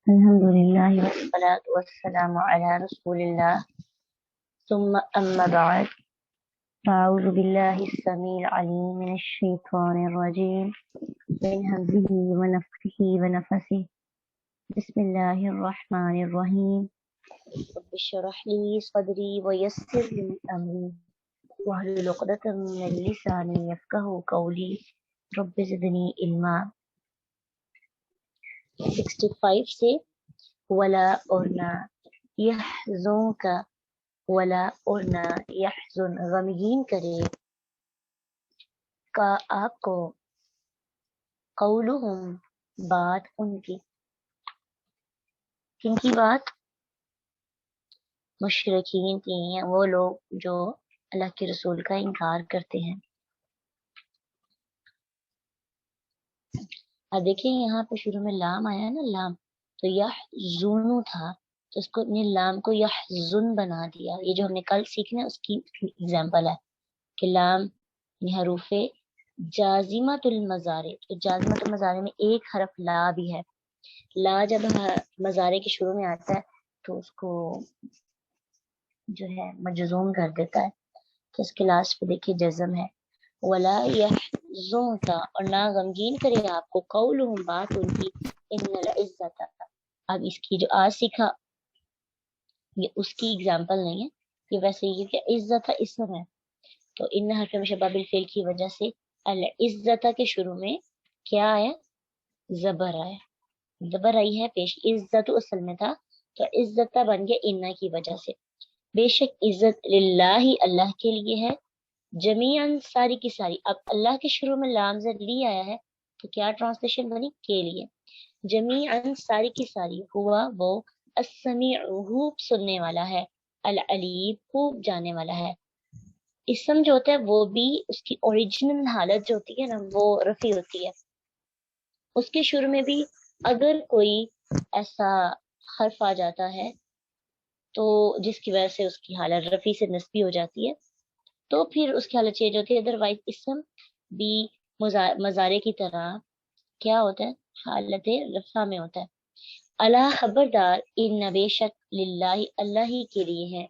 الحمدللہ والصلاة والسلام علی رسول اللہ ثم اما بعد فاعوذ باللہ السمیع العلیم من الشیطان الرجیم من حمزه ونفخه ونفثه بسم اللہ الرحمن الرحیم رب اشرح لی صدری ویسر لی امری واحلل عقدۃ من لسانی یفقهوا قولی رب زدنی علما۔ 65 سے ولا اور نہ، یحزن کا ولا اور نہ، یحزن غمگین کرے کا آپ کو، قولہم بات ان کی، کن کی بات؟ مشرکین کی، وہ لوگ جو اللہ کے رسول کا انکار کرتے ہیں۔ اب دیکھیں یہاں پہ شروع میں لام آیا نا، لام تو یحزن تھا تو اس کو اپنے لام کو یحزن بنا دیا۔ یہ جو ہم نے کل سیکھنا اس کی اگزامپل ہے کہ لام یعنی حروف جازمۃ المضارع، تو جازمۃ المضارع میں ایک حرف لا بھی ہے۔ لا جب مضارع کے شروع میں آتا ہے تو اس کو جو ہے مجزوم کر دیتا ہے، تو اس کے لاسٹ پہ دیکھیے جزم ہے۔ ولا یحزنک، اور نہ غمگین کرے آپ کو، قولہم بات ان کی، ان العزت، اب اس کی جو آج سیکھا یہ اس کی اگزامپل نہیں ہے، یہ ویسے یہ کہ عزت اسم ہے تو ان حرف مشبہ بالفعل کی وجہ سے العزت کے شروع میں کیا آیا؟ زبر آیا، زبر آئی ہے پیش، عزت اصل میں تھا تو عزت بن گیا انہ کی وجہ سے۔ بے شک عزت للہ اللہ کے لیے ہے، جمیعاً ساری کی ساری۔ اب اللہ کے شروع میں لام زد لی آیا ہے تو کیا ٹرانسلیشن بنی؟ کے لیے۔ جمیعاً ساری کی ساری، ہوا وہ، السمیع خوب سننے والا ہے، العلیم خوب جانے والا ہے۔ اسم جو ہوتا ہے وہ بھی اس کی اوریجنل حالت جو ہوتی ہے نا وہ رفع ہوتی ہے، اس کے شروع میں بھی اگر کوئی ایسا حرف آ جاتا ہے تو جس کی وجہ سے اس کی حالت رفع سے نسبی ہو جاتی ہے تو پھر اس کی حالت چینج ہوتی ہے۔ ادروائز اسم بھی مضارع کی طرح کیا ہوتا ہے؟ حالت رفع میں ہوتا ہے۔ اللہ خبردار، ان بے شک للہ اللہ ہی کے لیے ہے،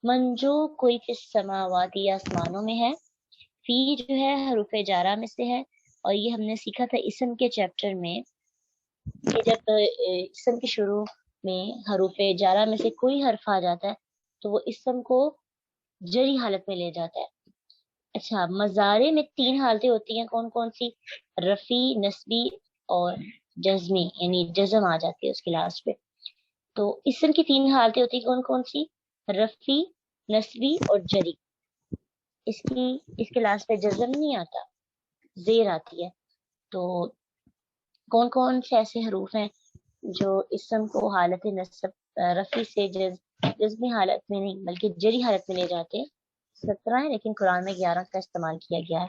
من جو کوئی فی السماوات یا آسمانوں میں ہے، فی جو ہے حروف جارہ میں سے ہے، اور یہ ہم نے سیکھا تھا اسم کے چیپٹر میں کہ جب اسم کے شروع میں حروف جارہ میں سے کوئی حرف آ جاتا ہے تو وہ اسم کو جری حالت میں لے جاتا ہے۔ اچھا، مضارع میں 3 حالتیں ہوتی ہیں، کون کون سی؟ رفی، نسبی اور جزمی، یعنی جزم آ جاتی ہے اس کے لاسٹ پہ۔ تو اسم کی 3 حالتیں ہوتی ہیں، کون کون سی؟ رفی، نسبی اور جری۔ اس کے لاسٹ پہ جزم نہیں آتا، زیر آتی ہے۔ تو کون کون سے ایسے حروف ہیں جو اسم کو حالت نصب رفی سے جزمی حالت میں نہیں بلکہ جری حالت میں لے جاتے ہیں؟ 17 ہے، لیکن قرآن میں 11 کا استعمال کیا گیا ہے۔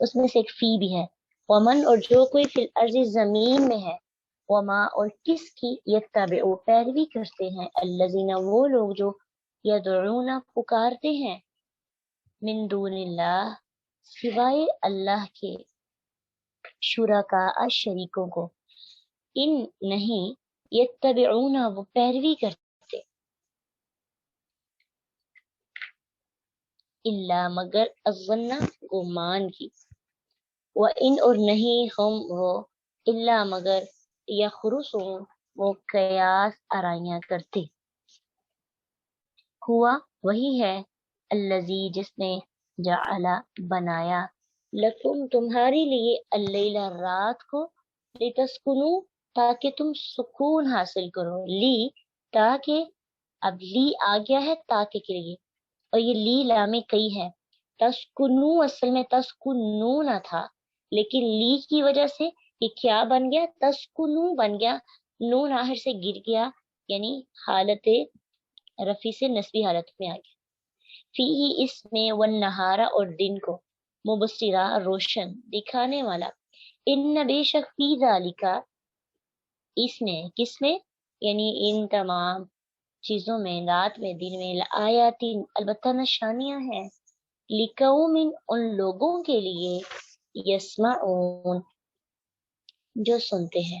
اس میں سے ایک فی بھی ہے۔ ومن، اور جو کوئی فی الارض زمین میں ہے، وما اور کس کی، یتبعو پیروی کرتے ہیں، الذین وہ لوگ جو، یدعون پکارتے ہیں، من دون اللہ سوائے اللہ کے، شرکاء شریکوں کو، ان نہیں، یتبعون وہ پیروی کرتے، الا مگر، الظن گمان کی، وَإِنْ اور نہیں، ہم وہ، الا مگر، یخرصون وہ قیاس آرائیاں کرتے۔ ہوا وہی ہے، الذی جس نے، جعل بنایا، لکم تمہارے لیے، اللیل رات کو، لتسکنو تاکہ تم سکون حاصل کرو، لی تاکہ، اب لی آ گیا ہے تاکہ کے لیے، اور یہ لی لام کئی ہے۔ تسکنو اصل میں تسکنون تھا لیکن لی کی وجہ سے یہ کیا بن گیا؟ تسکنو بن گیا، نون آخر سے گر گیا یعنی حالت رفی سے نسبی حالت میں آ گیا۔ فی اس میں، والنہارا اور دن کو، مبصرہ روشن دکھانے والا، ان بے شک فی ذالکا اس میں، کس میں؟ یعنی ان تمام چیزوں میں، رات میں، دن میں، آیاتین البتہ نشانیاں ہیں، لقوم ان لوگوں کے لیے، یسمعون جو سنتے ہیں۔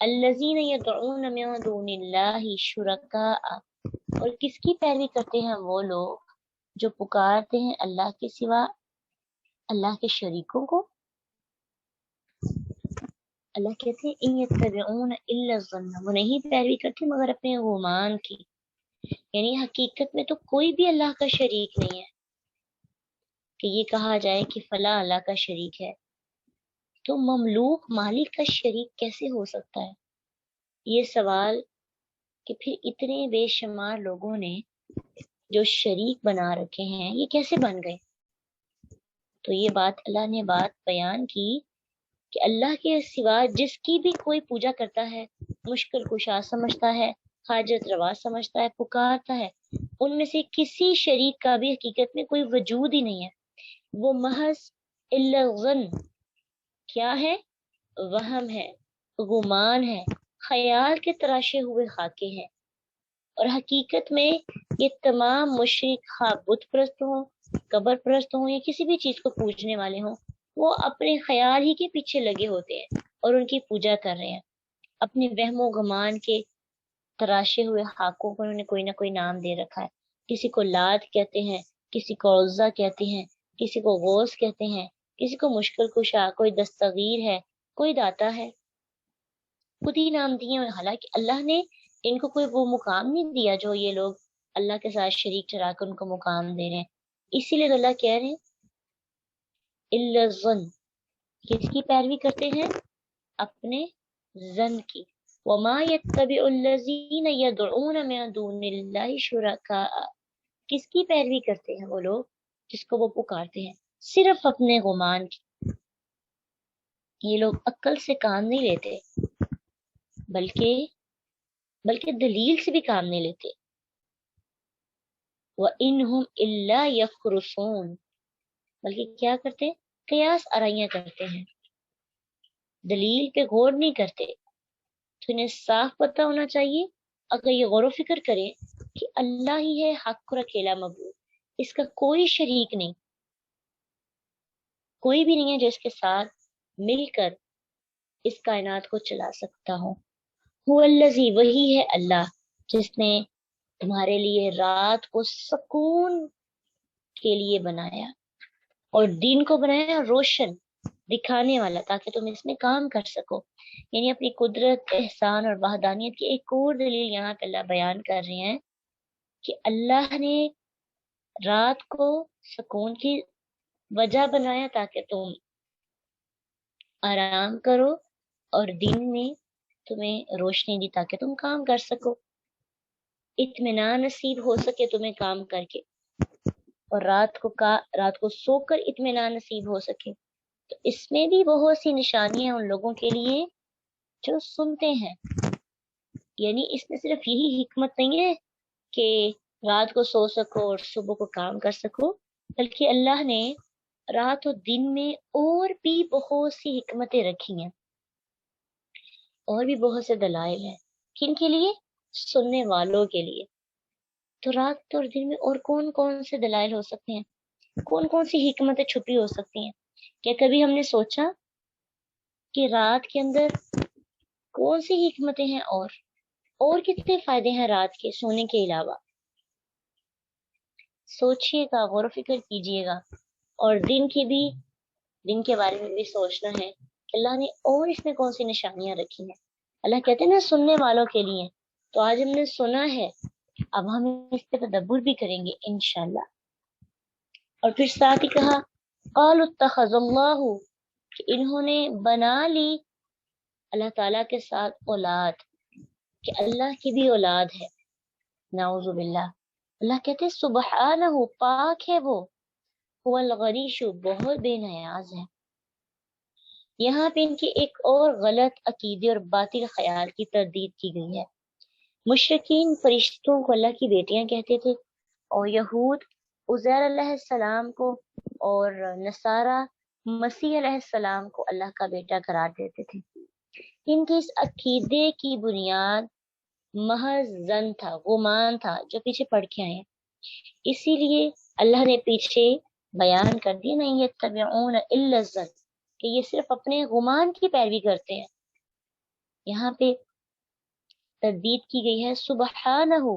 الذین یدعون من دون اللہ شرکاء، اور کس کی پیروی کرتے ہیں وہ لوگ جو پکارتے ہیں اللہ کے سوا اللہ کے شریکوں کو. اللہ کہتے ہیں ان یتبعون الا الظن، وہ نہیں پیروی کرتے مگر اپنے گمان کی. یعنی حقیقت میں تو کوئی بھی اللہ کا شریک نہیں ہے کہ یہ کہا جائے کہ فلاں اللہ کا شریک ہے. تو مملوک مالک کا شریک کیسے ہو سکتا ہے؟ یہ سوال کہ پھر اتنے بے شمار لوگوں نے جو شریک بنا رکھے ہیں یہ کیسے بن گئے. تو یہ بات اللہ نے بات بیان کی کہ اللہ کے سوا جس کی بھی کوئی پوجا کرتا ہے، مشکل کشا سمجھتا ہے، حاجت روا سمجھتا ہے، پکارتا ہے، ان میں سے کسی شریک کا بھی حقیقت میں کوئی وجود ہی نہیں ہے. وہ محض الا الظن، کیا ہے؟ وہم ہے، گمان ہے، خیال کے تراشے ہوئے خاکے ہیں. اور حقیقت میں یہ تمام مشرک خواہ بت پرست ہوں، قبر پرست ہوں یا کسی بھی چیز کو پوجنے والے ہوں، وہ اپنے خیال ہی کے پیچھے لگے ہوتے ہیں اور ان کی پوجا کر رہے ہیں. اپنے وہم و گمان کے تراشے ہوئے خاکوں کو انہوں نے کوئی نہ کوئی نام دے رکھا ہے. کسی کو لات کہتے ہیں، کسی کو عزا کہتے ہیں، کسی کو غوث کہتے ہیں، کسی کو مشکل کشا، کوئی دستگیر ہے، کوئی داتا ہے، خود ہی نام دیے ہیں. حالانکہ اللہ نے ان کو کوئی وہ مقام نہیں دیا جو یہ لوگ اللہ کے ساتھ شریک ٹھہرا کر ان کو مقام دے رہے ہیں. اسی لیے اللہ کہہ رہے ہیں الا الظن، کس کی پیروی کرتے ہیں؟ اپنے ظن کی. وما يتبع الذین یدعون من دون اللہ شرکاء، کس کی پیروی کرتے ہیں وہ لوگ جس کو وہ پکارتے ہیں صرف اپنے گمان کی. یہ لوگ عقل سے کام نہیں لیتے بلکہ دلیل سے بھی کام نہیں لیتے. وَإِنْهُمْ إِلَّا يَخْرُصُونَ، بلکہ کیا کرتے ہیں؟ قیاس آرائیاں کرتے ہیں، دلیل پہ غور نہیں کرتے. تو انہیں صاف پتہ ہونا چاہیے اگر یہ غور و فکر کریں کہ اللہ ہی ہے حق اور اکیلا معبود، اس کا کوئی شریک نہیں، کوئی بھی نہیں ہے جو اس کے ساتھ مل کر اس کائنات کو چلا سکتا ہو. هو الذی، وہی ہے اللہ جس نے تمہارے لیے رات کو سکون کے لیے بنایا اور دن کو بنایا روشن دکھانے والا تاکہ تم اس میں کام کر سکو. یعنی اپنی قدرت، احسان اور وحدانیت کی ایک اور دلیل یہاں پہ اللہ بیان کر رہے ہیں کہ اللہ نے رات کو سکون کی وجہ بنایا تاکہ تم آرام کرو اور دن میں تمہیں روشنی دی تاکہ تم کام کر سکو، اطمینان نصیب ہو سکے تمہیں کام کر کے، اور رات کو سو کر اطمینان نصیب ہو سکے. تو اس میں بھی بہت سی نشانیاں ان لوگوں کے لیے جو سنتے ہیں. یعنی اس میں صرف یہی حکمت نہیں ہے کہ رات کو سو سکو اور صبح کو کام کر سکو، بلکہ اللہ نے رات و دن میں اور بھی بہت سی حکمتیں رکھی ہیں، اور بھی بہت سے دلائل ہیں. کن کے لیے؟ سننے والوں کے لیے. تو رات اور دن میں اور کون کون سے دلائل ہو سکتے ہیں، کون کون سی حکمتیں چھپی ہو سکتی ہیں؟ کیا کبھی ہم نے سوچا کہ رات کے اندر کون سی حکمتیں ہیں اور کتنے فائدے ہیں رات کے سونے کے علاوہ؟ سوچئے گا، غور و فکر کیجئے گا. اور دن کے بارے میں بھی سوچنا ہے کہ اللہ نے اور اس میں کون سی نشانیاں رکھی ہیں. اللہ کہتے ہیں نا سننے والوں کے لیے. تو آج ہم نے سنا ہے، اب ہم اس پہ تدبر بھی کریں گے انشاءاللہ. اور پھر ساتھ ہی کہا قالوا اتخذ اللہ، کہ انہوں نے بنا لی اللہ تعالیٰ کے ساتھ اولاد، کہ اللہ کی بھی اولاد ہے. نعوذ باللہ. اللہ کہتے ہیں سبحانہ، پاک ہے وہ، هو الغنی، بہت بے نیاز ہے. یہاں پہ ان کی ایک اور غلط عقیدے اور باطل خیال کی تردید کی گئی ہے. مشرکین فرشتوں کو اللہ کی بیٹیاں کہتے تھے، اور یہود عزیر علیہ السلام کو اور نصارہ مسیح علیہ السلام کو اللہ کا بیٹا قرار دیتے تھے. ان کی اس عقیدے کی بنیاد محض ظن تھا، گمان تھا، جو پیچھے پڑھ کے آئے ہیں. اسی لیے اللہ نے پیچھے بیان کر دیا نہیں یتبعون الا الظن، کہ یہ صرف اپنے گمان کی پیروی کرتے ہیں. یہاں پہ تردید کی گئی ہے سبحانہو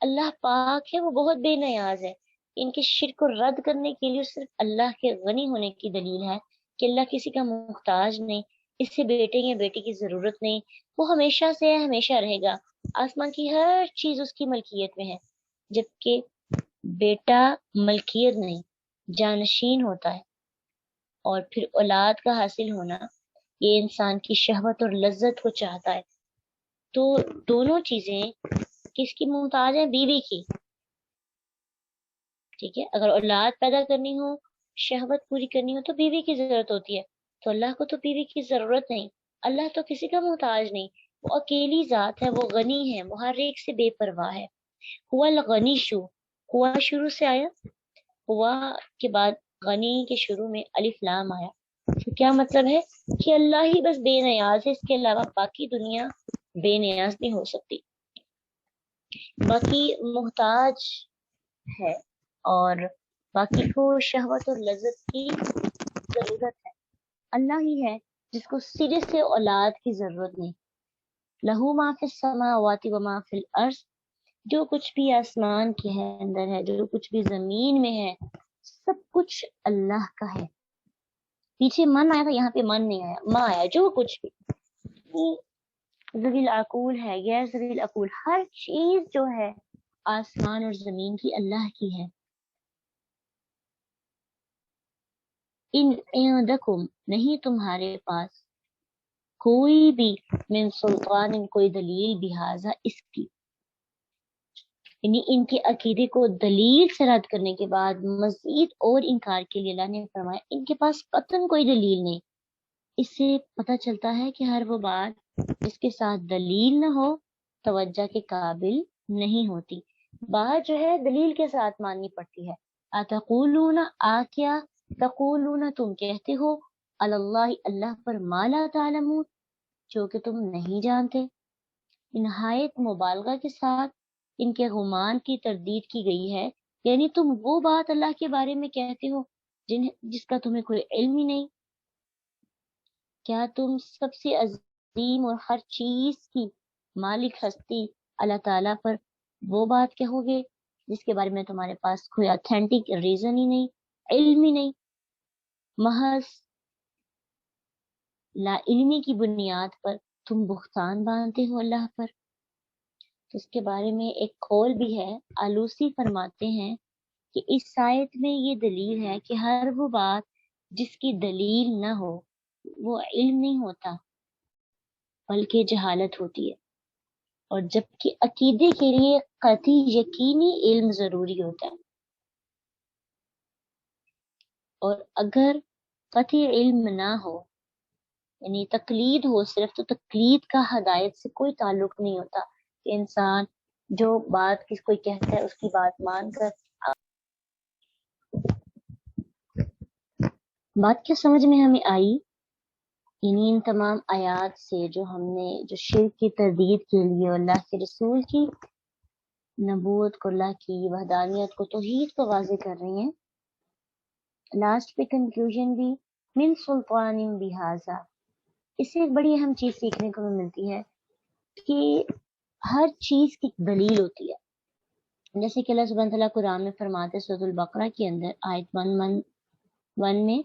اللہ پاک ہے, وہ بہت بے نیاز ہے. ان کے شرک کو رد کرنے کے لیے صرف اللہ کے غنی ہونے کی دلیل ہے کہ اللہ کسی کا محتاج نہیں, اس سے بیٹے یا بیٹی کی ضرورت نہیں, وہ ہمیشہ سے ہے, ہمیشہ رہے گا. آسمان کی ہر چیز اس کی ملکیت میں ہے, جبکہ بیٹا ملکیت نہیں, جانشین ہوتا ہے. اور پھر اولاد کا حاصل ہونا یہ انسان کی شہوت اور لذت کو چاہتا ہے. تو دونوں چیزیں کس کی محتاج ہیں؟ بیوی کی. ٹھیک ہے, اگر اولاد پیدا کرنی ہو, شہوت پوری کرنی ہو تو بیوی کی ضرورت ہوتی ہے. تو اللہ کو تو بیوی کی ضرورت نہیں, اللہ تو کسی کا محتاج نہیں, وہ اکیلی ذات ہے, وہ غنی ہے, وہ ہر ایک سے بے پرواہ ہے. ہوا الغنی شو, ہوا شروع سے آیا, ہوا کے بعد غنی کے شروع میں الف لام آیا. تو کیا مطلب ہے کہ اللہ ہی بس بے نیاز ہے, اس کے علاوہ باقی دنیا بے نیاز نہیں ہو سکتی, باقی محتاج ہے, اور باقی کو شہوت اور لذت کی ضرورت ہے. اللہ ہی ہے جس کو سرے سے اولاد کی ضرورت نہیں. لہو ما فی السماوات و ما فی الارض, جو کچھ بھی آسمان کے اندر ہے, جو کچھ بھی زمین میں ہے, سب کچھ اللہ کا ہے. پیچھے من آیا تھا, یہاں پہ من نہیں آیا, ماں آیا. جو کچھ بھی ذوی العقول ہے, غیر ذوی العقول, ہر چیز جو ہے آسمان اور زمین کی اللہ کی ہے. ان عندکم, نہیں تمہارے پاس, کوئی بھی من سلطان, کوئی دلیل بہذا, اس کی, یعنی ان کے عقیدے کو دلیل سے رد کرنے کے بعد مزید اور انکار کے لیے اللہ نے فرمایا ان کے پاس قطعاً کوئی دلیل نہیں. اس سے پتہ چلتا ہے کہ ہر وہ بات جس کے ساتھ دلیل نہ ہو توجہ کے قابل نہیں ہوتی. بات جو ہے دلیل کے ساتھ ماننی پڑتی ہے. اتقولون, کیا تقولون, تم کہتے ہو, اللہ, اللہ پر, ما لا تعلمون, جو کہ تم نہیں جانتے. نہایت مبالغہ کے ساتھ ان کے گمان کی تردید کی گئی ہے, یعنی تم وہ بات اللہ کے بارے میں کہتے ہو جس کا تمہیں کوئی علم ہی نہیں. کیا تم سب سے عظیم اور ہر چیز کی مالک ہستی اللہ تعالیٰ پر وہ بات کہو گے جس کے بارے میں تمہارے پاس کوئی اتھینٹک ریزن ہی نہیں, علم ہی نہیں, محض لا علمی کی بنیاد پر تم بہتان باندھتے ہو اللہ پر. اس کے بارے میں ایک قول بھی ہے, آلوسی فرماتے ہیں کہ اس آیت میں یہ دلیل ہے کہ ہر وہ بات جس کی دلیل نہ ہو وہ علم نہیں ہوتا بلکہ جہالت ہوتی ہے, اور جبکہ عقیدے کے لیے قطعی یقینی علم ضروری ہوتا ہے. اور اگر قطعی علم نہ ہو, یعنی تقلید ہو صرف, تو تقلید کا ہدایت سے کوئی تعلق نہیں ہوتا کہ انسان جو بات کس کوئی کہتا ہے اس کی بات مان کر. بات کیا سمجھ میں ہمیں آئی؟ یعنی ان تمام آیات سے جو ہم نے جو شرک کی تردید کے لیے اللہ کے رسول کی نبوت کو, اللہ کی وحدانیت کو, توحید کو واضح کر رہی ہیں, لاسٹ پہ کنکلوژن بھی من سلطان بہذا. اس سے ایک بڑی اہم چیز سیکھنے کو ملتی ہے کہ ہر چیز کی دلیل ہوتی ہے. جیسے کہ اللہ سبحانہ تعالیٰ قرآن میں فرماتے سورۃ البقرہ کے اندر آیت 1 میں,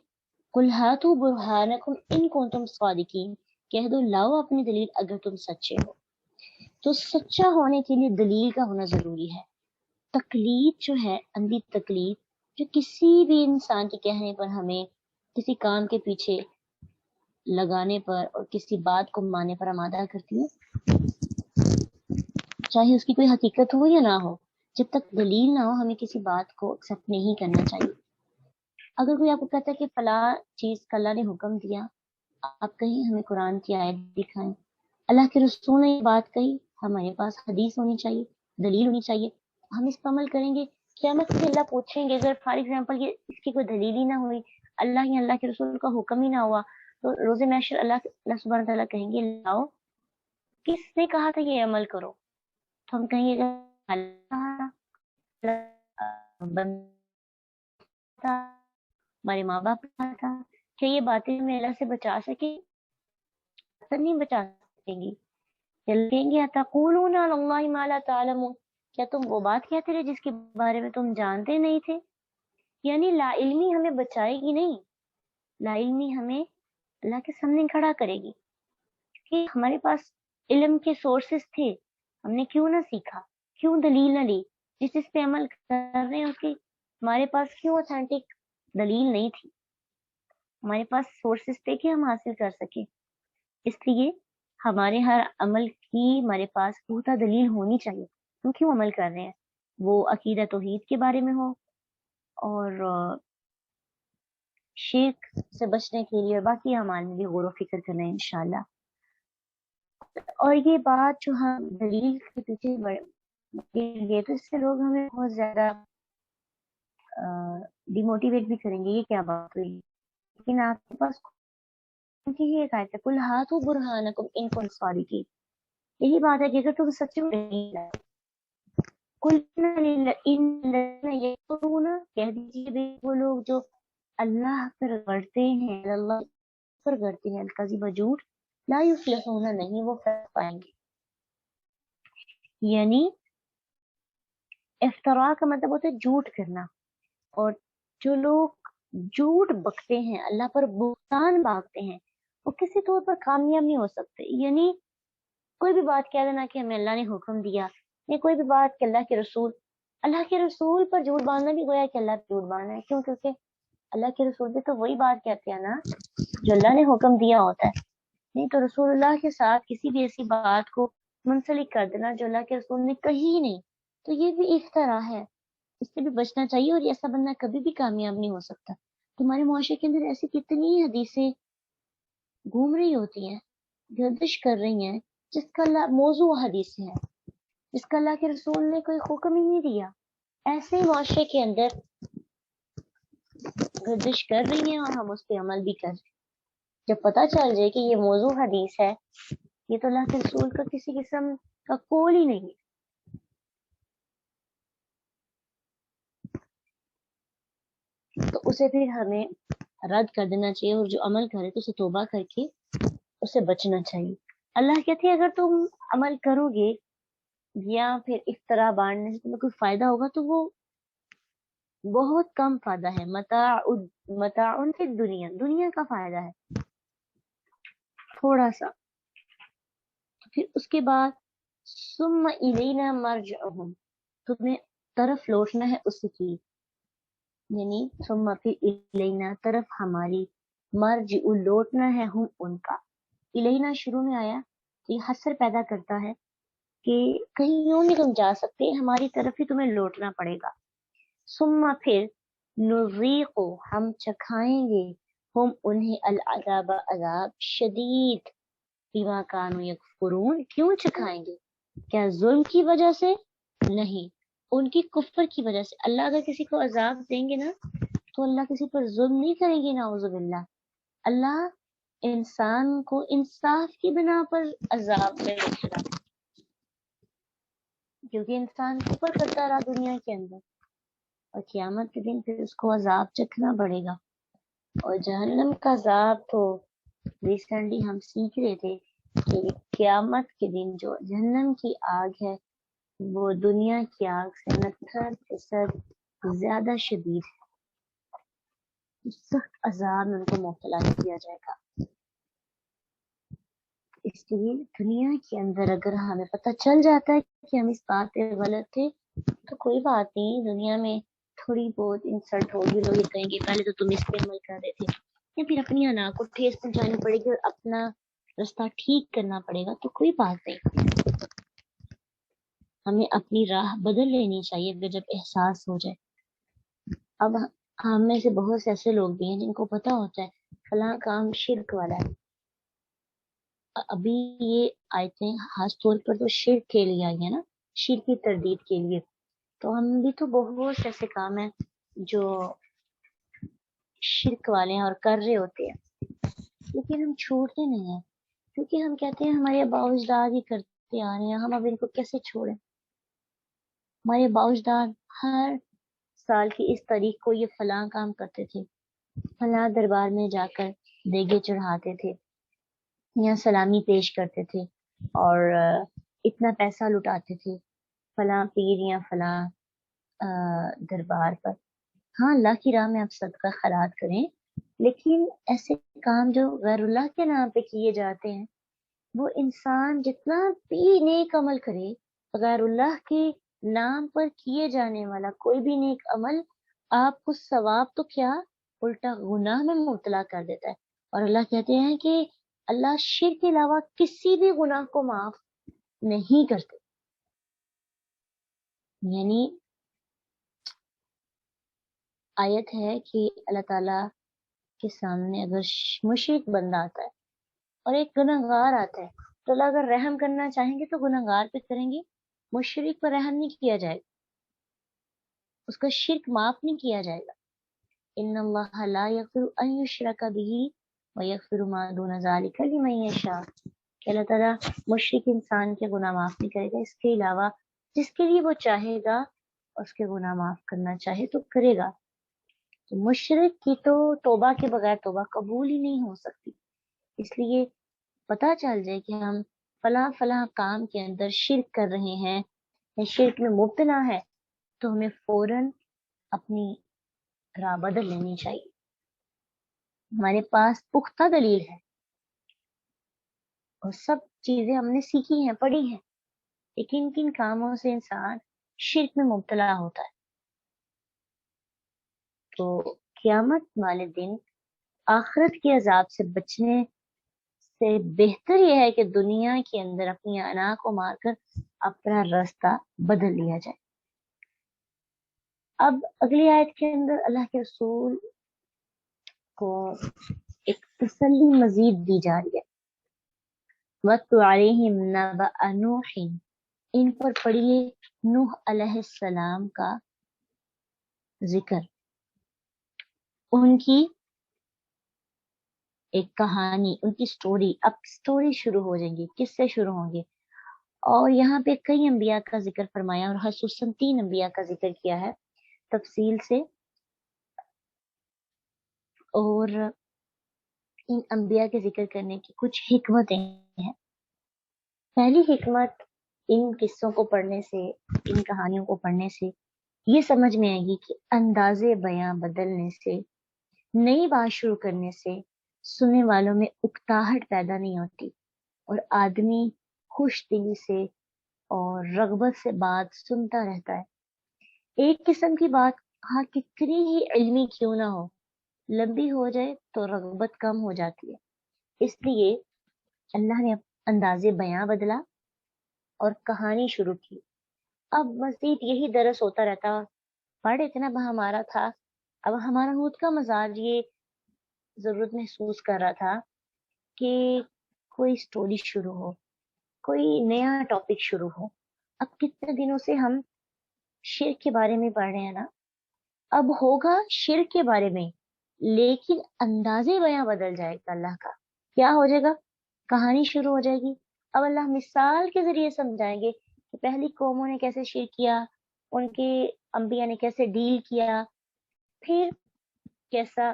قل ہاتوا برہانکم ان کنتم صادقین, کہہ دو لاؤ اپنی دلیل اگر تم سچے ہو. تو سچا ہونے کے لیے دلیل کا ہونا ضروری ہے. تقلید جو ہے, اندھی تقلید, جو کسی بھی انسان کے کہنے پر ہمیں کسی کام کے پیچھے لگانے پر اور کسی بات کو ماننے پر آمادہ کرتی ہے, چاہے اس کی کوئی حقیقت ہو یا نہ ہو, جب تک دلیل نہ ہو ہمیں کسی بات کو ایکسیپٹ نہیں کرنا چاہیے. اگر کوئی آپ کو کہتا ہے کہ فلاں چیز کا اللہ نے حکم دیا, آپ کہیں ہمیں قرآن کی آیت دکھائیں, اللہ کے رسول نے یہ بات کہی, ہمارے پاس حدیث ہونی چاہیے, دلیل ہونی چاہیے, ہم اس پر عمل کریں گے. قیامت سے اللہ پوچھیں گے, اگر فار ایگزامپل یہ اس کی کوئی دلیل ہی نہ ہوئی, اللہ کے رسول کا حکم ہی نہ ہوا, تو روز محشر اللہ سبحانہ تعالیٰ کہیں گے لاؤ کس نے کہا تھا یہ عمل کرو. تو ہم کہیں گے ہمارے ماں باپ کہا تھا. کیا یہ باتیں ہمیں اللہ سے بچا سکے؟ اثر نہیں بچا سکیں گی. کہیں گے تقولون علی اللہ ما لا تعلمون, کیا تم وہ بات کہتے رہے جس کے بارے میں تم جانتے نہیں تھے. یعنی لا علمی ہمیں بچائے گی نہیں, لا علمی ہمیں اللہ کے سامنے کھڑا کرے گی کہ ہمارے پاس علم کے سورسز تھے, ہم نے کیوں نہ سیکھا, کیوں دلیل نہ لی, جس چیز پہ عمل کر رہے ہیں اس کی ہمارے پاس کیوں اوتھینٹک دلیل نہیں تھی, ہمارے پاس سورسز تھے کہ ہم حاصل کر سکیں. اس لیے ہمارے ہر عمل کی ہمارے پاس پختہ دلیل ہونی چاہیے ہم کیوں عمل کر رہے ہیں, وہ عقیدہ توحید کے بارے میں ہو اور شرک سے بچنے کے لیے, اور باقی اعمال میں بھی غور و فکر کرنا ہے انشاءاللہ. اور یہ بات جو ہم دلیل کے پیچھے یہ تو اس سے لوگ ہمیں بہت زیادہ ڈیموٹیویٹ بھی کریں گے, یہ کیا بات ہوئی, لیکن آپ کے پاس کی یہ ایک آیت ہے کل ہاتھو برہانکم ان کنتم صادقین, یہی بات ہے کہ اگر تم سچ میں کل کہہ دیجیے وہ لوگ جو اللہ پر گڑتے ہیں, اللہ پر گڑتے ہیں الکذب جھوٹ, لا یفلحون نہیں وہ فلح پائیں گے. یعنی افتراء کا مطلب ہوتا ہے جھوٹ کرنا, اور جو لوگ جھوٹ بکتے ہیں, اللہ پر بہتان باغتے ہیں, وہ کسی طور پر کامیاب نہیں ہو سکتے. یعنی کوئی بھی بات کہہ دینا کہ ہمیں اللہ نے حکم دیا, یا کوئی بھی بات کہ اللہ کے رسول پر جھوٹ باندھنا بھی گویا کہ اللہ پہ جھوٹ باندھنا ہے, کیوں کیونکہ اللہ کے رسول بھی تو وہی بات کہتے ہیں نا جو اللہ نے حکم دیا ہوتا ہے. نہیں تو رسول اللہ کے ساتھ کسی بھی ایسی بات کو منسلک کر دینا جو اللہ کے رسول نے کہی نہیں, تو یہ بھی افتراء ہے, اس سے بھی بچنا چاہیے. اور ایسا بندہ کبھی بھی کامیاب نہیں ہو سکتا. تمہارے معاشرے کے اندر ایسی کتنی حدیثیں گھوم رہی ہوتی ہیں, گردش کر رہی ہیں, جس کا موضوع حدیث ہے, جس کا اللہ کے رسول نے کوئی حکم ہی نہیں دیا. ایسے ہی معاشرے کے اندر گردش کر رہی ہیں اور ہم اس پہ عمل بھی کر رہے ہیں. جب پتہ چل جائے کہ یہ موضوع حدیث ہے, یہ تو اللہ کے رسول کا کسی قسم کا قول ہی نہیں ہے, تو اسے پھر ہمیں رد کر دینا چاہیے, اور جو عمل کرے تو اسے توبہ کر کے اسے بچنا چاہیے. اللہ کہتے ہیں اگر تم عمل کرو گے یا پھر افتراء بانٹنے سے تمہیں کوئی فائدہ ہوگا تو وہ بہت کم فائدہ ہے, متاع فی الدنیا, دنیا کا فائدہ ہے تھوڑا سا. پھر اس کے بعد ثم الینا مرجعہم, تمہیں طرف لوٹنا ہے اس کی, یعنی ثم پھر الینا طرف ہماری, مرجع لوٹنا ہے ہم ان کا. الینا شروع میں آیا تو یہ حسر پیدا کرتا ہے کہ کہیں یوں نہیں تم جا سکتے, ہماری طرف ہی تمہیں لوٹنا پڑے گا. ثم پھر نذیقو ہم چکھائیں گے, ہم انہیں العذاب عذاب شدید, بما کانوا یکفرون کیوں چکھائیں گے, کیا ظلم کی وجہ سے نہیں, ان کی کفر کی وجہ سے. اللہ اگر کسی کو عذاب دیں گے نا تو اللہ کسی پر ظلم نہیں کریں گے, نعوذ باللہ. اللہ انسان کو انصاف کی بنا پر عذاب میں مبتلا, کیونکہ انسان کفر کرتا رہا دنیا کے اندر, اور قیامت کے دن پھر اس کو عذاب چکھنا پڑے گا. اور جہنم کا عذاب تو ریسنٹلی ہم سیکھ رہے تھے کہ قیامت کے دن جو جہنم کی آگ ہے وہ دنیا کی آگ سے 69% زیادہ شدید ہے, سخت عذاب میں ان کو مبتلا کیا جائے گا. اس لیے دنیا کے اندر اگر ہمیں پتہ چل جاتا ہے کہ ہم اس بات پہ غلط تھے تو کوئی بات نہیں, دنیا میں تھوڑی بہت انسلٹ ہوگی, لوگ یہ کہیں گے پہلے تو تم اس پہ عمل کر رہے تھے, یا پھر اپنی انا کو ٹھیس پہنچانی پڑے گی اور اپنا رستہ ٹھیک کرنا پڑے گا, تو کوئی بات نہیں, ہمیں اپنی راہ بدل لینی چاہیے اگر جب احساس ہو جائے. اب ہم میں سے بہت سے ایسے لوگ بھی ہیں جن کو پتہ ہوتا ہے فلاں کام شرک والا ہے. ابھی یہ آیتیں خاص طور پر تو شرک کے لیے آئی ہیں نا, شرک کی تردید کے لیے, تو ہم بھی تو بہت سے ایسے کام ہیں جو شرک والے ہیں اور کر رہے ہوتے ہیں, لیکن ہم چھوڑتے نہیں ہیں, کیونکہ ہم کہتے ہیں ہمارے آباء و اجداد ہی کرتے آ رہے ہیں, ہم اب ان کو کیسے چھوڑیں. ہمارے آباء و اجداد ہر سال کی اس تاریخ کو یہ فلاں کام کرتے تھے, فلاں دربار میں جا کر دیگے چڑھاتے تھے, یا سلامی پیش کرتے تھے اور اتنا پیسہ لٹاتے تھے فلاں پیر یا فلاں دربار پر. ہاں اللہ کی راہ میں آپ صدقہ خیرات کریں، لیکن ایسے کام جو غیر اللہ کے نام پہ کیے جاتے ہیں، وہ انسان جتنا بھی نیک عمل کرے، غیر اللہ کے نام پر کیے جانے والا کوئی بھی نیک عمل آپ کو ثواب تو کیا الٹا گناہ میں مبتلا کر دیتا ہے. اور اللہ کہتے ہیں کہ اللہ شرک کے علاوہ کسی بھی گناہ کو معاف نہیں کرتے. یعنی آیت ہے کہ اللہ تعالیٰ کے سامنے اگر مشرک بندہ آتا ہے اور ایک گناہگار آتا ہے تو اللہ اگر رحم کرنا چاہیں گے تو گناہگار پہ کریں گے، مشرک پر رحم نہیں کیا جائے گا، اس کا شرک معاف نہیں کیا جائے گا. ان اللہ لا یغفر ان یشرک بہ ویغفر ما دون ذلک لمن یشاء. کہ اللہ تعالیٰ مشرک انسان کے گناہ معاف نہیں کرے گا، اس کے علاوہ جس کے لیے وہ چاہے گا اس کے گناہ معاف کرنا چاہے تو کرے گا. تو مشرک کی تو توبہ کے بغیر توبہ قبول ہی نہیں ہو سکتی. اس لیے پتہ چل جائے کہ ہم فلاں فلاں کام کے اندر شرک کر رہے ہیں یا شرک میں مبتلا ہے تو ہمیں فوراً اپنی راہ بدل لینی چاہیے. ہمارے پاس پختہ دلیل ہے اور سب چیزیں ہم نے سیکھی ہیں، پڑھی ہیں، لیکن کن کاموں سے انسان شرک میں مبتلا ہوتا ہے. تو قیامت والے دن آخرت کے عذاب سے بچنے سے بہتر یہ ہے کہ دنیا کے اندر اپنی انا کو مار کر اپنا راستہ بدل لیا جائے. اب اگلی آیت کے اندر اللہ کے رسول کو ایک تسلی مزید دی جا رہی ہے. وَاتْلُ عَلَيْهِمْ نَبَأَ نُوحٍ، ان پر پڑھیے نوح علیہ السلام کا ذکر، ان کی ایک کہانی، ان کی سٹوری. اب سٹوری شروع ہو جائیں گی، کس سے شروع ہوں گے؟ اور یہاں پہ کئی انبیاء کا ذکر فرمایا اور خصوصاً 3 انبیاء کا ذکر کیا ہے تفصیل سے. اور ان انبیاء کے ذکر کرنے کی کچھ حکمتیں ہیں. پہلی حکمت ان قصوں کو پڑھنے سے، ان کہانیوں کو پڑھنے سے یہ سمجھ میں آئے گی کہ انداز بیاں بدلنے سے، نئی بات شروع کرنے سے سننے والوں میں اکتاہٹ پیدا نہیں ہوتی اور آدمی خوش دلی سے اور رغبت سے بات سنتا رہتا ہے. ایک قسم کی بات ہاں کتنی ہی علمی کیوں نہ ہو، لمبی ہو جائے تو رغبت کم ہو جاتی ہے. اس لیے اللہ نے انداز بیاں بدلا اور کہانی شروع کی. اب مزید یہی درس ہوتا رہتا، پڑھ اتنا ہمارا تھا. اب ہمارا خود کا مزاج یہ ضرورت محسوس کر رہا تھا کہ کوئی سٹوری شروع ہو، کوئی نیا ٹاپک شروع ہو. اب کتنے دنوں سے ہم شرک کے بارے میں پڑھ رہے ہیں نا، اب ہوگا شرک کے بارے میں لیکن انداز بیاں بدل جائے گا. اللہ کا کیا ہو جائے گا؟ کہانی شروع ہو جائے گی. اب اللہ مثال کے ذریعے سمجھائیں گے کہ پہلی قوموں نے کیسے شرک کیا، ان کے انبیاء نے کیسے ڈیل کیا، پھر کیسا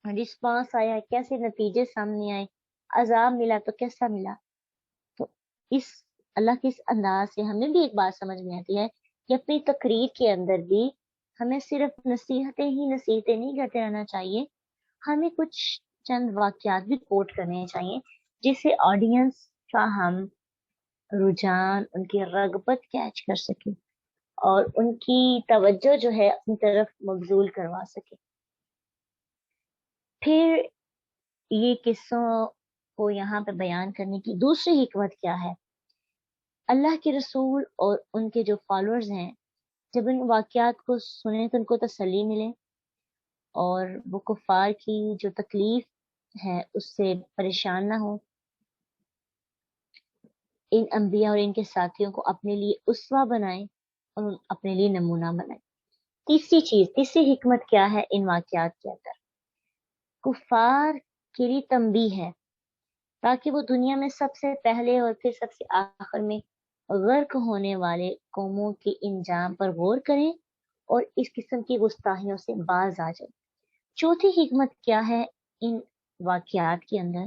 رسپانس آیا، کیسے نتیجے سامنے آئے، عذاب ملا تو کیسا ملا. تو اس اللہ کے اس انداز سے ہمیں بھی ایک بات سمجھ میں آتی ہے کہ اپنی تقریر کے اندر بھی ہمیں صرف نصیحتیں نہیں کرتے رہنا چاہیے، ہمیں کچھ چند واقعات بھی کوٹ کرنے چاہیے جس سے آڈینس کا ہم رجحان، ان کی رغبت کیچ کر سکے اور ان کی توجہ جو ہے اپنی طرف مبذول کروا سکے. پھر یہ قصوں کو یہاں پہ بیان کرنے کی دوسری حکمت کیا ہے؟ اللہ کے رسول اور ان کے جو فالوورز ہیں جب ان واقعات کو سنیں تو ان کو تسلی ملے اور وہ کفار کی جو تکلیف ہے اس سے پریشان نہ ہو. ان انبیاء اور ان کے ساتھیوں کو اپنے لیے اسوہ بنائیں اور اپنے لیے نمونہ بنائیں. تیسری حکمت کیا ہے ان واقعات کے اندر؟ کفار کے لیے تنبیہ ہے تاکہ وہ دنیا میں سب سے پہلے اور پھر سب سے آخر میں غرق ہونے والے قوموں کے انجام پر غور کریں اور اس قسم کی گستاخیوں سے باز آ جائیں. چوتھی حکمت کیا ہے ان واقعات کے اندر؟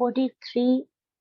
43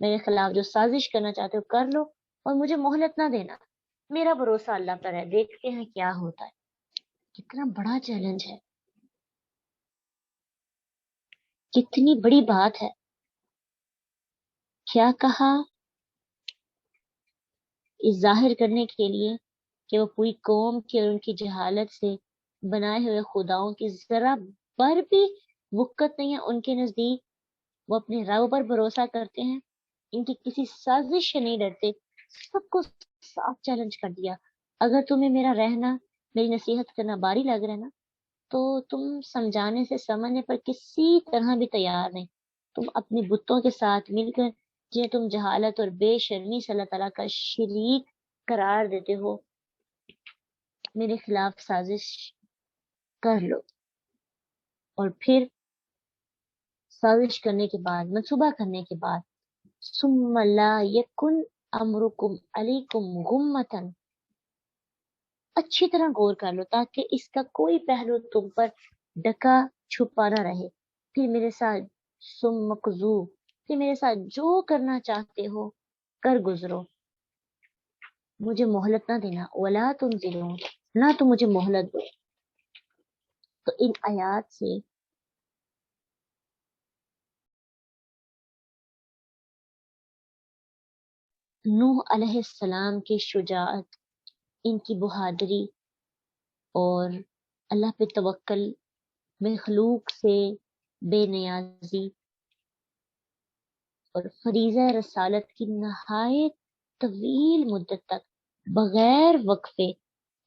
میرے خلاف جو سازش کرنا چاہتے ہو کر لو اور مجھے مہلت نہ دینا. میرا بھروسہ اللہ پر ہے, دیکھتے ہیں کیا ہوتا ہے. کتنا بڑا چیلنج ہے, کتنی بڑی بات ہے. کیا کہا, اس ظاہر کرنے کے لیے کہ وہ پوری قوم کی اور ان کی جہالت سے بنائے ہوئے خداؤں کی ذرا بر بھی وقت نہیں ہے ان کے نزدیک. وہ اپنے رب پر بھروسہ کرتے ہیں, ان کی کسی سازش سے نہیں ڈرتے. سب کو صاف چیلنج کر دیا, اگر تمہیں میرا رہنا, میری نصیحت کرنا باری لگ رہا ہے نا, تو تم سمجھانے سے سمجھنے پر کسی طرح بھی تیار نہیں. تم اپنے بتوں کے ساتھ مل کر جنہیں تم جہالت اور بے شرمی سے اللہ تعالیٰ کا شریک قرار دیتے ہو, میرے خلاف سازش کر لو. اور پھر سازش کرنے کے بعد, منصوبہ کرنے کے بعد, ثم لا یکن امرکم علیکم غمتن, اچھی طرح غور کر لو تاکہ اس کا کوئی پہلو تم پر ڈکا چھپا نہ رہے. پھر میرے ساتھ ثم مقضو, پھر میرے ساتھ جو کرنا چاہتے ہو کر گزرو, مجھے مہلت نہ دینا. ولا تنظرون, نہ تو مجھے مہلت دو. تو ان آیات سے نوح علیہ السلام کی شجاعت, ان کی بہادری اور اللہ پہ توکل, مخلوق سے بے نیازی اور فریضہ رسالت کی نہایت طویل مدت تک بغیر وقفے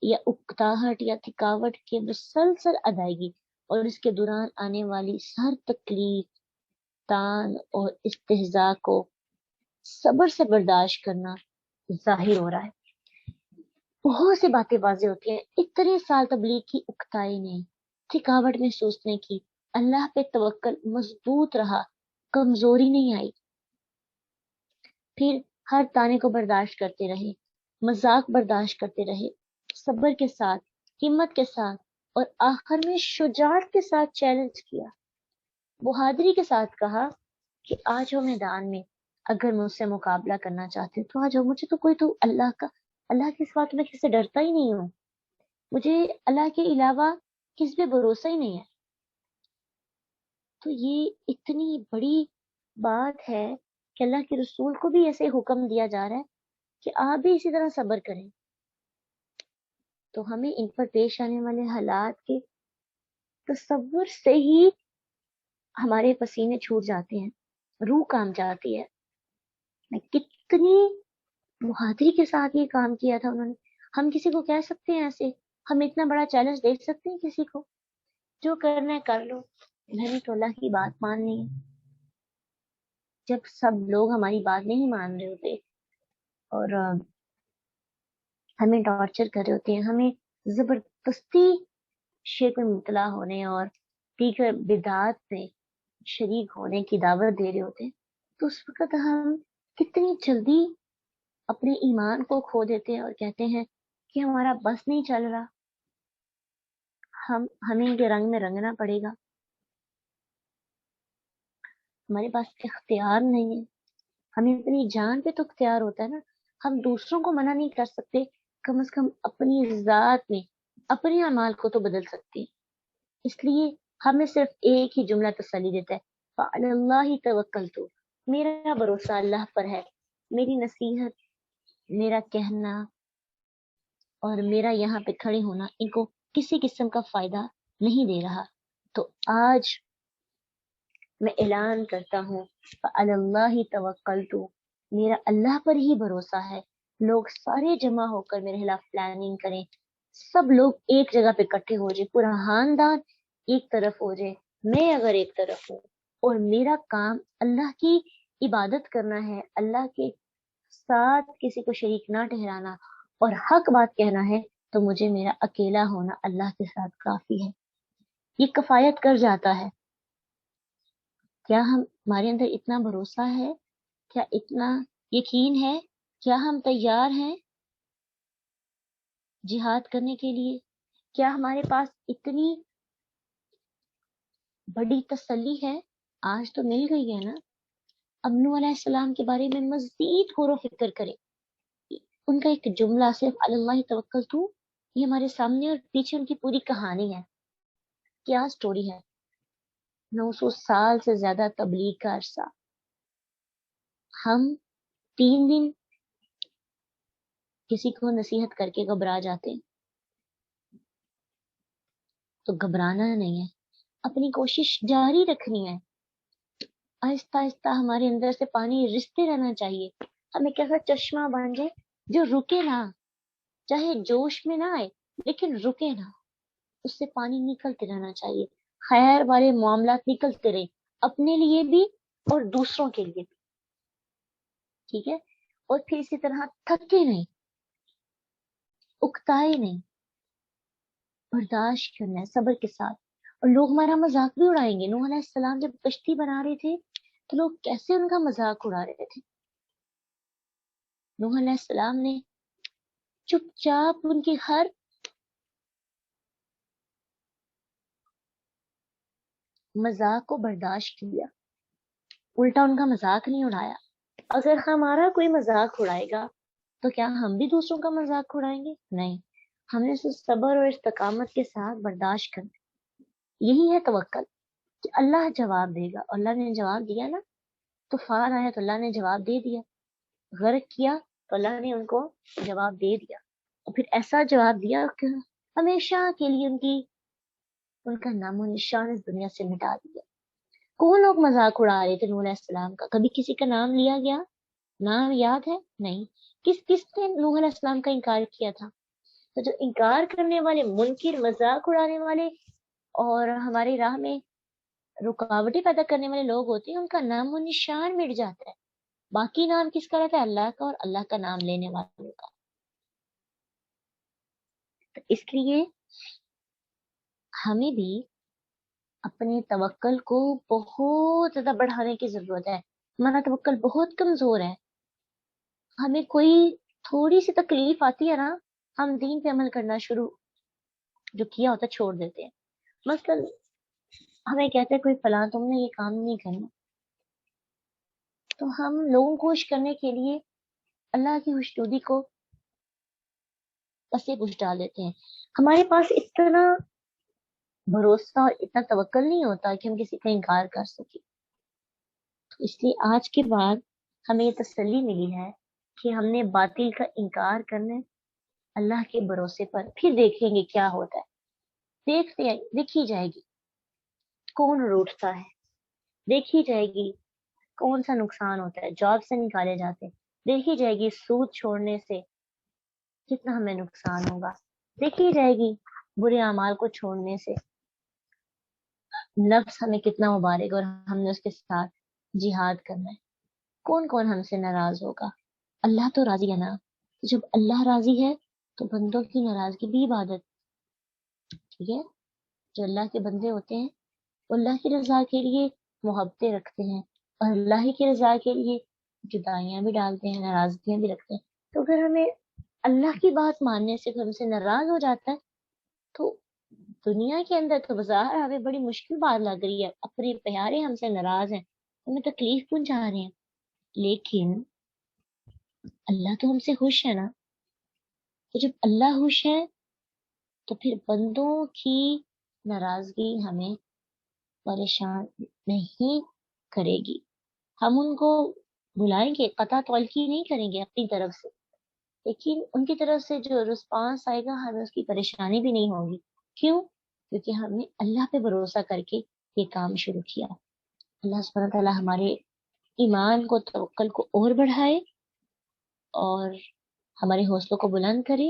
یا اکتاہٹ یا تھکاوٹ کے مسلسل ادائیگی, اور اس کے دوران آنے والی ہر تکلیف, تان اور استہزاء کو صبر سے برداشت کرنا ظاہر ہو رہا ہے. بہت سی باتیں واضح ہوتی ہیں. اتنے سال تبلیغ کی اکتائی نہیں, تھکاوٹ محسوس نہیں کی, اللہ پہ توکل مضبوط رہا, کمزوری نہیں آئی. پھر ہر تانے کو برداشت کرتے رہے, مذاق برداشت کرتے رہے, صبر کے ساتھ, ہمت کے ساتھ, اور آخر میں شجاعت کے ساتھ چیلنج کیا, بہادری کے ساتھ کہا کہ آ جاؤ میدان میں, اگر مجھ سے مقابلہ کرنا چاہتے تو آ جاؤ. مجھے تو کوئی, تو اللہ کے سوا تو میں کسی سے ڈرتا ہی نہیں ہوں, مجھے اللہ کے علاوہ کس پہ بھروسہ ہی نہیں ہے. تو یہ اتنی بڑی بات ہے کہ اللہ کے رسول کو بھی ایسے حکم دیا جا رہا ہے کہ آپ بھی اسی طرح صبر کریں. تو ہمیں ان پر پیش آنے والے حالات کے تصور سے ہی ہمارے پسینے چھوٹ جاتے ہیں, روح کام جاتی ہے. کتنی بہادری کے ساتھ یہ کام کیا تھا انہوں نے. ہم کسی کو کہہ سکتے ہیں ایسے, ہم اتنا بڑا چیلنج دے سکتے ہیں کسی کو, جو کرنا ہے کر لو, میں نے تو اللہ کی بات ماننی ہے. جب سب لوگ ہماری بات نہیں مان رہے ہوتے اور ہمیں ٹارچر کر رہے ہوتے ہیں, ہمیں زبردستی شرک میں مبتلا ہونے اور دیگر بدعات میں شریک ہونے کی دعوت دے رہے ہوتے ہیں, تو اس وقت ہم کتنی جلدی اپنے ایمان کو کھو دیتے ہیں اور کہتے ہیں کہ ہمارا بس نہیں چل رہا, ہمیں ان کے رنگ میں رنگنا پڑے گا, ہمارے پاس اختیار نہیں ہے. ہمیں اپنی جان پہ تو اختیار ہوتا ہے نا, ہم دوسروں کو منع نہیں کر سکتے, کم از کم اپنی ذات میں اپنے اعمال کو تو بدل سکتے. اس لیے ہمیں صرف ایک ہی جملہ تسلی دیتا ہے, فَعَلَى اللَّهِ تَوَكَّلْتُ, میرا بھروسہ اللہ پر ہے. میری نصیحت, میرا کہنا اور میرا یہاں پہ کھڑے ہونا ان کو کسی قسم کا فائدہ نہیں دے رہا. تو آج میں اعلان کرتا ہوں, فَعَلَى اللَّهِ تَوَكَّلْتُ, میرا اللہ پر ہی بھروسہ ہے. لوگ سارے جمع ہو کر میرے خلاف پلاننگ کریں, سب لوگ ایک جگہ پہ اکٹھے ہو جائے, پورا خاندان ایک طرف ہو جائے, میں اگر ایک طرف ہوں, اور میرا کام اللہ کی عبادت کرنا ہے, اللہ کے ساتھ کسی کو شریک نہ ٹھہرانا اور حق بات کہنا ہے, تو مجھے میرا اکیلا ہونا اللہ کے ساتھ کافی ہے. یہ کفایت کر جاتا ہے. کیا ہمارے اندر اتنا بھروسہ ہے, کیا اتنا یقین ہے, کیا ہم تیار ہیں جہاد کرنے کے لیے؟ کیا ہمارے پاس اتنی بڑی تسلی ہے؟ آج تو مل گئی ہے نا, اب نوح علیہ السلام کے بارے میں مزید غور و فکر کریں. ان کا ایک جملہ صرف اللہ توکلت، یہ ہمارے سامنے اور پیچھے ان کی پوری کہانی ہے. کیا سٹوری ہے؟ 900 سال سے زیادہ تبلیغ کا عرصہ. ہم 3 دن کسی کو نصیحت کر کے گھبرا جاتے ہیں. تو گھبرانا نہیں ہے، اپنی کوشش جاری رکھنی ہے. آہستہ آہستہ ہمارے اندر سے پانی رستے رہنا چاہیے. ہم ایک ایسا چشمہ بن جائے جو رکے نہ، چاہے جوش میں نہ آئے لیکن رکے نہ. اس سے پانی نکلتے رہنا چاہیے. خیر والے معاملات نکلتے رہے، اپنے لیے بھی اور دوسروں کے لیے بھی. ٹھیک ہے؟ اور پھر اسی طرح تھکے نہیں، اکتائے نہیں، برداشت کرنا ہے صبر کے ساتھ. اور لوگ ہمارا مذاق بھی اڑائیں گے. نوح علیہ السلام جب کشتی بنا رہے تھے تو لوگ کیسے ان کا مذاق اڑا رہے تھے. نوح علیہ السلام نے چپ چاپ ان کی ہر مذاق کو برداشت کیا، الٹا ان کا مذاق نہیں اڑایا. اگر ہمارا کوئی مذاق اڑائے گا تو کیا ہم بھی دوسروں کا مذاق اڑائیں گے؟ نہیں، ہمیں اسے صبر اور استقامت کے ساتھ برداشت کرنا. یہی ہے توکل کہ اللہ جواب دے گا. اللہ نے جواب دیا نا، طوفان آیا تو اللہ نے جواب دے دیا، غرق کیا تو اللہ نے ان کو جواب دے دیا. اور پھر ایسا جواب دیا کہ ہمیشہ کے لیے ان کا نام و نشان اس دنیا سے مٹا دیا. کون لوگ مذاق اڑا رہے تھے نوح علیہ السلام کا؟ کبھی کسی کا نام لیا گیا؟ نام یاد ہے؟ نہیں. کس نے نوح علیہ السلام کا انکار کیا تھا؟ تو جو انکار کرنے والے، منکر، مذاق اڑانے والے اور ہماری راہ میں رکاوٹیں پیدا کرنے والے لوگ ہوتے ہیں، ان کا نام و نشان مٹ جاتا ہے. باقی نام کس کا رہتا ہے؟ اللہ کا، اور اللہ کا نام لینے والوں کا. تو اس لیے ہمیں بھی اپنے توکل کو بہت زیادہ بڑھانے کی ضرورت ہے. ہمارا توکل بہت کمزور ہے. ہمیں کوئی تھوڑی سی تکلیف آتی ہے نا، ہم دین پہ عمل کرنا شروع جو کیا ہوتا چھوڑ دیتے ہیں. مثلا ہمیں کہتے ہیں کوئی فلاں تم نے یہ کام نہیں کرنا، تو ہم لوگوں کو خوش کرنے کے لیے اللہ کی خوشنودی کو پسے پوچھ ڈال دیتے ہیں. ہمارے پاس اتنا بھروسہ اور اتنا توکل نہیں ہوتا کہ ہم کسی کا انکار کر سکیں. تو اس لیے آج کے بعد ہمیں یہ تسلی ملی ہے کہ ہم نے باطل کا انکار کرنا ہے اللہ کے بھروسے پر. پھر دیکھیں گے کیا ہوتا ہے. دیکھی جائے گی کون روٹتا ہے، دیکھی جائے گی کون سا نقصان ہوتا ہے، جاب سے نکالے جاتے ہیں، دیکھی جائے گی سود چھوڑنے سے کتنا ہمیں نقصان ہوگا، دیکھی جائے گی برے اعمال کو چھوڑنے سے نفس ہمیں کتنا مبارک اور ہم نے اس کے ساتھ جہاد کرنا ہے. کون کون ہم سے ناراض ہوگا؟ اللہ تو راضی ہے نا. جب اللہ راضی ہے تو بندوں کی ناراضگی بھی عبادت. ٹھیک ہے؟ جو اللہ کے بندے ہوتے ہیں وہ اللہ کی رضا کے لیے محبتیں رکھتے ہیں اور اللہ ہی کی رضا کے لیے جدائیاں بھی ڈالتے ہیں، ناراضگیاں بھی رکھتے ہیں. تو اگر ہمیں اللہ کی بات ماننے سے ہم سے ناراض ہو جاتا ہے تو دنیا کے اندر تو بظاہر ہمیں بڑی مشکل بات لگ رہی ہے. اپنے پیارے ہم سے ناراض ہیں، ہمیں تکلیف پہنچا رہے ہیں، لیکن اللہ تو ہم سے خوش ہے نا. تو جب اللہ خوش ہے تو پھر بندوں کی ناراضگی ہمیں پریشان نہیں کرے گی. ہم ان کو بلائیں گے، قطع تلقی نہیں کریں گے اپنی طرف سے، لیکن ان کی طرف سے جو رسپانس آئے گا ہمیں اس کی پریشانی بھی نہیں ہوگی. کیوں؟ کیونکہ ہم نے اللہ پہ بھروسہ کر کے یہ کام شروع کیا. اللہ سبحانہ تعالیٰ ہمارے ایمان کو، توکل کو اور بڑھائے اور ہمارے حوصلوں کو بلند کرے.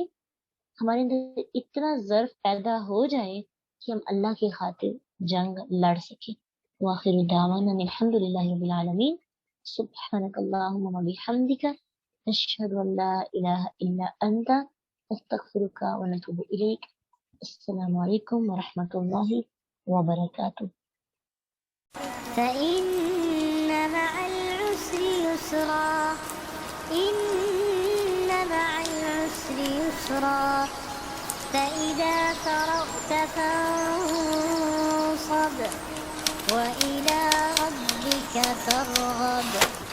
ہمارے اندر اتنا ظرف پیدا ہو جائے کہ ہم اللہ کی خاطر جنگ لڑ سکیں. وآخر دعوانا الحمد للہ رب العالمین. سبحانک اللہم و بحمدک، نشہد ان لا الہ الا انت، استغفرک و نتوب الیک. السلام علیکم ورحمۃ اللہ وبرکاتہ. فإن مع العسر يسرا إن مع العسر يسرا فإذا فرغت فانصب وإلى ربك ربك ترغب